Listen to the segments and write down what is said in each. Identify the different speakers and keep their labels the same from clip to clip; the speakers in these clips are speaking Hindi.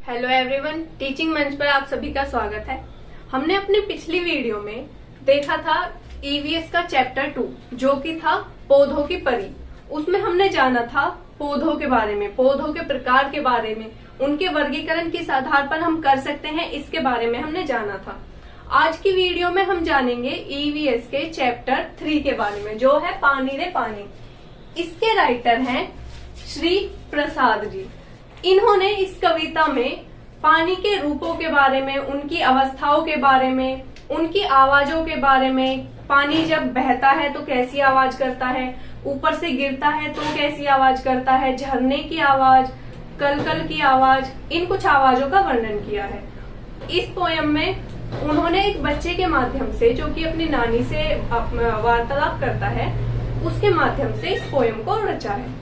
Speaker 1: हेलो एवरीवन, टीचिंग मंच पर आप सभी का स्वागत है। हमने अपनी पिछली वीडियो में देखा था ईवीएस का चैप्टर 2 जो कि था पौधों की परी। उसमें हमने जाना था पौधों के बारे में, पौधों के प्रकार के बारे में, उनके वर्गीकरण किस आधार पर हम कर सकते हैं इसके बारे में हमने जाना था। आज की वीडियो में हम जानेंगे ईवीएस के चैप्टर 3 के बारे में जो है पानी रे पानी। इसके राइटर हैं श्री प्रसाद जी। इन्होंने इस कविता में पानी के रूपों के बारे में, उनकी अवस्थाओं के बारे में, उनकी आवाजों के बारे में, पानी जब बहता है तो कैसी आवाज करता है, ऊपर से गिरता है तो कैसी आवाज करता है, झरने की आवाज, कलकल की आवाज, इन कुछ आवाजों का वर्णन किया है। इस पोयम में उन्होंने एक बच्चे के माध्यम से, जो कि अपनी नानी से वार्तालाप करता है, उसके माध्यम से इस पोयम को रचा है।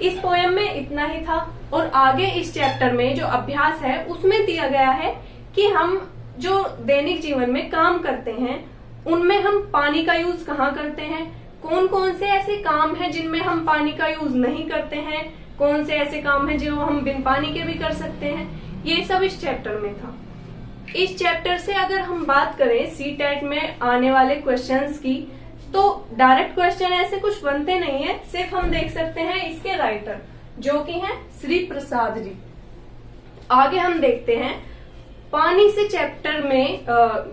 Speaker 1: इस पोयम में इतना ही था और आगे इस चैप्टर में जो अभ्यास है उसमें दिया गया है कि हम जो दैनिक जीवन में काम करते हैं उनमें हम पानी का यूज कहाँ करते हैं, कौन कौन से ऐसे काम हैं जिनमें हम पानी का यूज नहीं करते हैं, कौन से ऐसे काम हैं जो हम बिन पानी के भी कर सकते हैं, ये सब इस चैप्टर में था। इस चैप्टर से अगर हम बात करें सीटेट में आने वाले क्वेश्चंस की, तो डायरेक्ट क्वेश्चन ऐसे कुछ बनते नहीं है, सिर्फ हम देख सकते हैं इसके राइटर जो कि हैं श्री प्रसाद जी। आगे हम देखते हैं पानी से चैप्टर में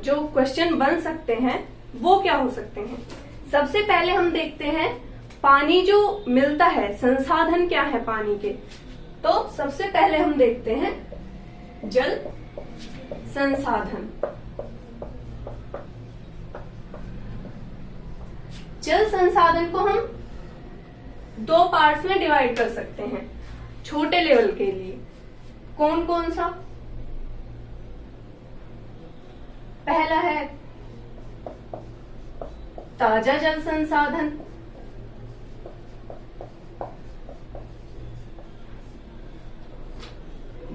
Speaker 1: जो क्वेश्चन बन सकते हैं वो क्या हो सकते हैं। सबसे पहले हम देखते हैं पानी जो मिलता है, संसाधन क्या है पानी के। तो सबसे पहले हम देखते हैं जल संसाधन। जल संसाधन को हम दो पार्ट्स में डिवाइड कर सकते हैं छोटे लेवल के लिए। कौन कौन सा? पहला है ताजा जल संसाधन,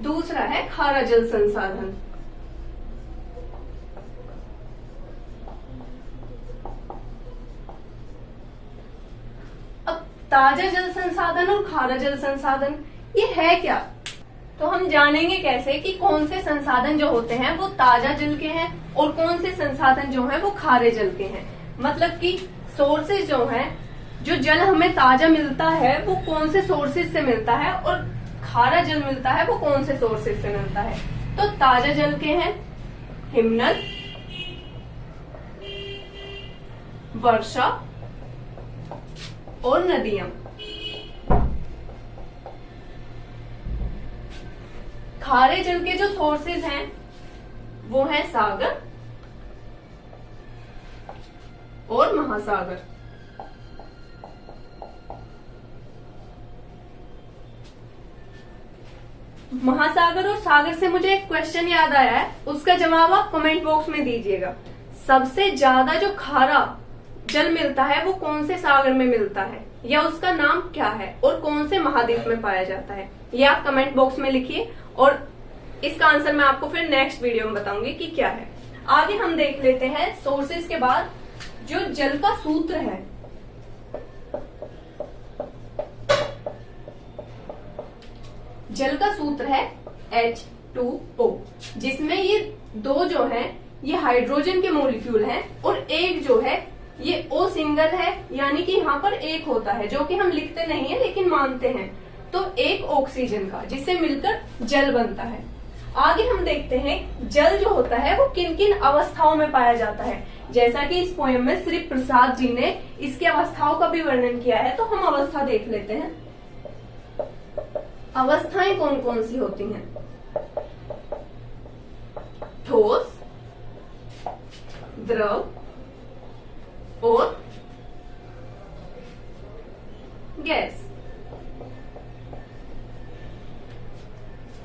Speaker 1: दूसरा है खारा जल संसाधन। ताजा जल संसाधन और खारा जल संसाधन ये है क्या? तो हम जानेंगे कैसे कि कौन से संसाधन जो होते हैं वो ताजा जल के हैं और कौन से संसाधन जो हैं वो खारे जल के हैं। मतलब कि सोर्सेज जो हैं, जो जल हमें ताजा मिलता है वो कौन से सोर्सेज से मिलता है और खारा जल मिलता है वो कौन से सोर्सेज से मिलता है। तो ताजा जल के हैं हिमनद, वर्षा और नदियां। खारे जल के जो सोर्सेज हैं वो हैं सागर और महासागर। महासागर और सागर से मुझे एक क्वेश्चन याद आया है, उसका जवाब आप कमेंट बॉक्स में दीजिएगा। सबसे ज्यादा जो खारा जल मिलता है वो कौन से सागर में मिलता है या उसका नाम क्या है और कौन से महाद्वीप में पाया जाता है, ये आप कमेंट बॉक्स में लिखिए और इसका आंसर मैं आपको फिर नेक्स्ट वीडियो में बताऊंगी कि क्या है। आगे हम देख लेते हैं सोर्सेज के बाद जो जल का सूत्र है। जल का सूत्र है H2O, जिसमें ये दो जो हैं ये हाइड्रोजन के मॉलिक्यूल हैं और एक जो है ये O सिंगल है, यानी कि यहाँ पर एक होता है जो कि हम लिखते नहीं है लेकिन मानते हैं। तो एक ऑक्सीजन का, जिससे मिलकर जल बनता है। आगे हम देखते हैं जल जो होता है वो किन किन अवस्थाओं में पाया जाता है। जैसा कि इस पोयम में श्री प्रसाद जी ने इसकी अवस्थाओं का भी वर्णन किया है, तो हम अवस्था देख लेते हैं। अवस्थाएं कौन कौन सी होती हैं? ठोस, द्रव और गैस।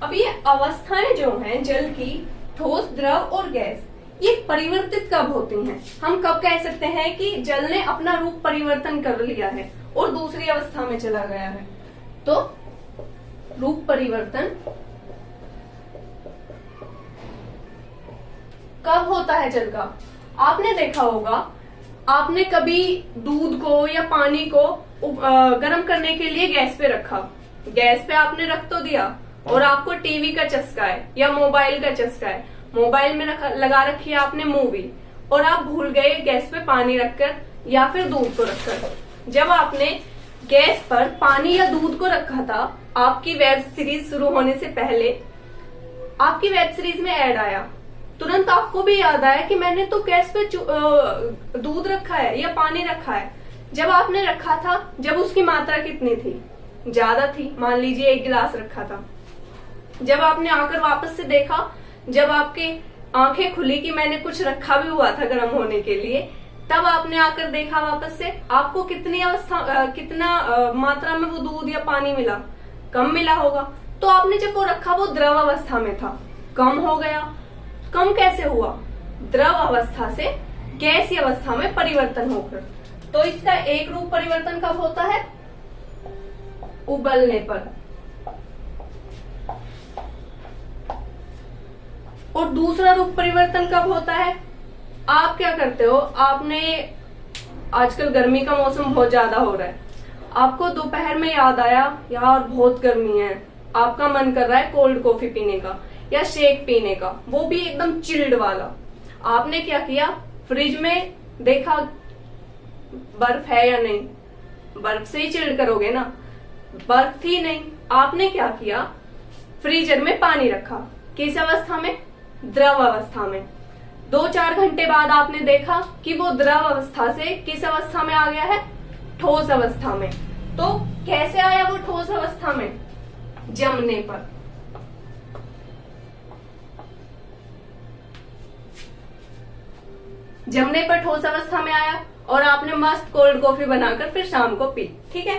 Speaker 1: अब ये अवस्थाएं जो हैं जल की, ठोस, द्रव और गैस, ये परिवर्तित कब होती हैं? हम कब कह सकते हैं कि जल ने अपना रूप परिवर्तन कर लिया है और दूसरी अवस्था में चला गया है? तो रूप परिवर्तन कब होता है जल का? आपने देखा होगा, आपने कभी दूध को या पानी को गर्म करने के लिए गैस पे रखा, गैस पे आपने रख तो दिया और आपको टीवी का चस्का है या मोबाइल का चस्का है, मोबाइल में लगा रखी है आपने मूवी और आप भूल गए गैस पे पानी रखकर या फिर दूध को रखकर। जब आपने गैस पर पानी या दूध को रखा था, आपकी वेब सीरीज शुरू होने से पहले आपकी वेब सीरीज में ऐड आया, तुरंत आपको भी याद आया कि मैंने तो गैस पे दूध रखा है या पानी रखा है। जब आपने रखा था, जब उसकी मात्रा कितनी थी, ज्यादा थी, मान लीजिए 1 गिलास रखा था। जब आपने आकर वापस से देखा, जब आपके आंखें खुली कि मैंने कुछ रखा भी हुआ था गर्म होने के लिए, तब आपने आकर देखा वापस से, आपको कितना मात्रा में वो दूध या पानी मिला, कम मिला होगा। तो आपने जब वो रखा वो द्रव अवस्था में था, कम हो गया। कम कैसे हुआ? द्रव अवस्था से गैसीय अवस्था में परिवर्तन होकर। तो इसका एक रूप परिवर्तन कब होता है? उबलने पर। और दूसरा रूप परिवर्तन कब होता है? आप क्या करते हो, आपने आजकल गर्मी का मौसम बहुत ज्यादा हो रहा है, आपको दोपहर में याद आया यार बहुत गर्मी है, आपका मन कर रहा है कोल्ड कॉफी पीने का या शेक पीने का, वो भी एकदम चिल्ड वाला। आपने क्या किया, फ्रिज में देखा बर्फ है या नहीं, बर्फ से ही चिल्ड करोगे ना, बर्फ थी नहीं। आपने क्या किया, फ्रीजर में पानी रखा, किस अवस्था में? द्रव अवस्था में। 2-4 घंटे बाद आपने देखा कि वो द्रव अवस्था से किस अवस्था में आ गया है? ठोस अवस्था में। तो कैसे आया वो ठोस अवस्था में? जमने पर। जमने पर ठोस अवस्था में आया और आपने मस्त कोल्ड कॉफी बनाकर फिर शाम को पी। ठीक है,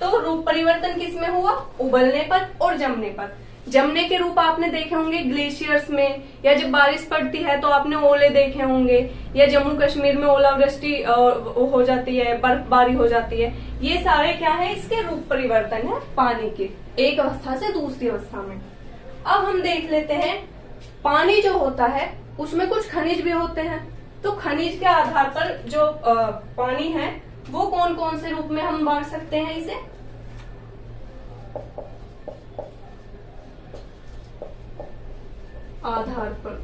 Speaker 1: तो रूप परिवर्तन किस में हुआ? उबलने पर और जमने पर। जमने के रूप आपने देखे होंगे ग्लेशियर्स में, या जब बारिश पड़ती है तो आपने ओले देखे होंगे, या जम्मू कश्मीर में ओलावृष्टि हो जाती है, बर्फबारी हो जाती है। ये सारे क्या है? इसके रूप परिवर्तन है पानी के, एक अवस्था से दूसरी अवस्था में। अब हम देख लेते हैं, पानी जो होता है उसमें कुछ खनिज भी होते हैं। तो खनिज के आधार पर जो पानी है वो कौन कौन से रूप में हम बांट सकते हैं इसे? आधार पर।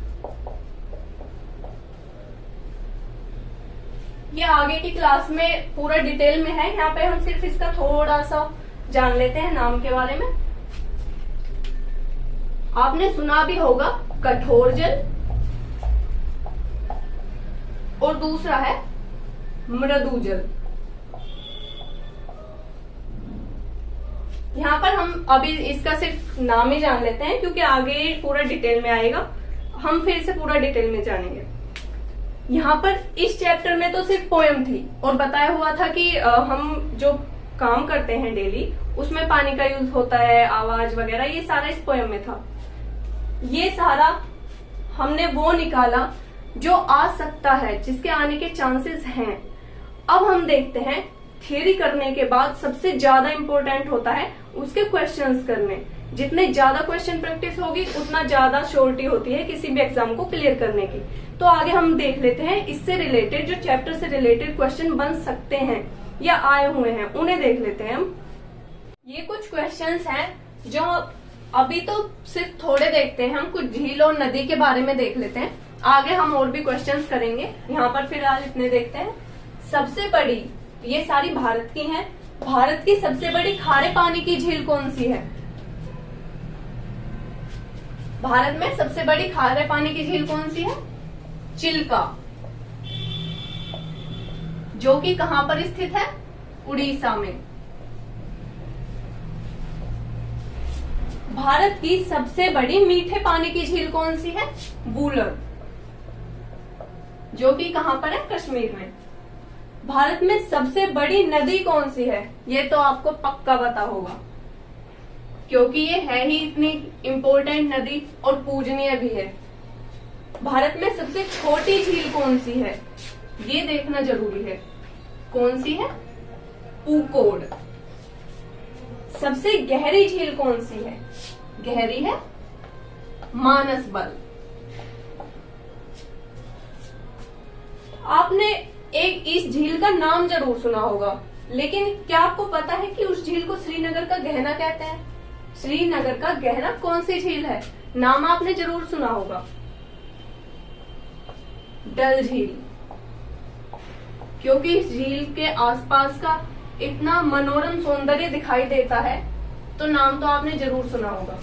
Speaker 1: ये आगे की क्लास में पूरा डिटेल में है, यहाँ पे हम सिर्फ इसका थोड़ा सा जान लेते हैं नाम के बारे में। आपने सुना भी होगा कठोर जल और दूसरा है मृदु जल। यहाँ पर हम अभी इसका सिर्फ नाम ही जान लेते हैं क्योंकि आगे पूरा डिटेल में आएगा, हम फिर से पूरा डिटेल में जानेंगे। यहाँ पर इस चैप्टर में तो सिर्फ पोएम थी और बताया हुआ था कि हम जो काम करते हैं डेली उसमें पानी का यूज होता है, आवाज वगैरह, ये सारा इस पोएम में था। ये सारा हमने वो निकाला जो आ सकता है, जिसके आने के चांसेस हैं। अब हम देखते हैं थ्योरी करने के बाद सबसे ज्यादा इंपॉर्टेंट होता है उसके क्वेश्चंस करने। जितने ज्यादा क्वेश्चन प्रैक्टिस होगी उतना ज्यादा श्योरिटी होती है किसी भी एग्जाम को क्लियर करने की। तो आगे हम देख लेते हैं इससे रिलेटेड, जो चैप्टर से रिलेटेड क्वेश्चन बन सकते हैं या आए हुए हैं उन्हें देख लेते हैं हम। ये कुछ क्वेश्चंस हैं जो अभी तो सिर्फ थोड़े देखते हैं, हम कुछ झील और नदी के बारे में देख लेते हैं, आगे हम और भी क्वेश्चंस करेंगे। यहाँ पर फिलहाल इतने देखते हैं। सबसे बड़ी, ये सारी भारत की हैं, भारत की सबसे बड़ी खारे पानी की झील कौन सी है? भारत में सबसे बड़ी खारे पानी की झील कौन सी है? चिल्का, जो कि कहां पर स्थित है? उड़ीसा में। भारत की सबसे बड़ी मीठे पानी की झील कौन सी है? वूलर, जो कि कहां पर है? कश्मीर में। भारत में सबसे बड़ी नदी कौन सी है? ये तो आपको पक्का पता होगा क्योंकि ये है ही इतनी इम्पोर्टेंट नदी और पूजनीय भी है। भारत में सबसे छोटी झील कौन सी है? ये देखना जरूरी है। कौन सी है? पूकोड। सबसे गहरी झील कौन सी है? गहरी है मानसबल। आपने एक इस झील का नाम जरूर सुना होगा, लेकिन क्या आपको पता है कि उस झील को श्रीनगर का गहना कहते हैं? श्रीनगर का गहरा कौन सी झील है? नाम आपने जरूर सुना होगा, डल झील। क्योंकि इस झील के आसपास का इतना मनोरम सौंदर्य दिखाई देता है, तो नाम तो आपने जरूर सुना होगा।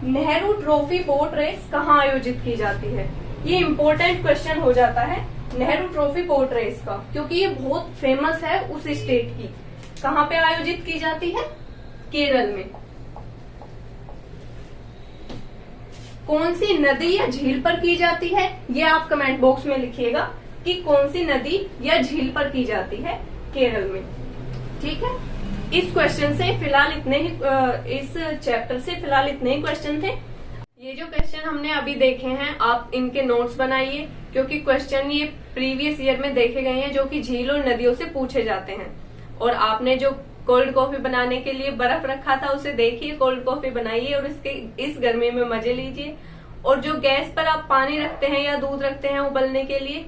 Speaker 1: नेहरू ट्रॉफी बोट रेस कहाँ आयोजित की जाती है? ये इम्पोर्टेंट क्वेश्चन हो जाता है नेहरू ट्रॉफी बोट रेस का, क्योंकि ये बहुत फेमस है उस स्टेट की। कहाँ पे आयोजित की जाती है? केरल में। कौन सी नदी या झील पर की जाती है? ये आप कमेंट बॉक्स में लिखिएगा कि कौन सी नदी या झील पर की जाती है केरल में। ठीक है, इस क्वेश्चन से फिलहाल इतने ही, इस चैप्टर से फिलहाल इतने ही क्वेश्चन थे। ये जो क्वेश्चन हमने अभी देखे हैं, आप इनके नोट्स बनाइए, क्योंकि क्वेश्चन ये प्रीवियस ईयर में देखे गए हैं, जो कि झील और नदियों से पूछे जाते हैं। और आपने जो कोल्ड कॉफी बनाने के लिए बर्फ रखा था, उसे देखिए, कोल्ड कॉफी बनाइए और इस गर्मी में मजे लीजिए। और जो गैस पर आप पानी रखते हैं या दूध रखते हैं उबलने के लिए,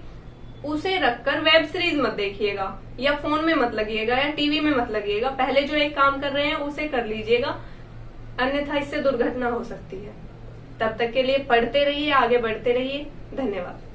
Speaker 1: उसे रखकर वेब सीरीज मत देखिएगा, या फोन में मत लगिएगा, या टीवी में मत लगिएगा। पहले जो एक काम कर रहे हैं उसे कर लीजिएगा, अन्यथा इससे दुर्घटना हो सकती है। तब तक के लिए पढ़ते रहिए, आगे बढ़ते रहिए। धन्यवाद।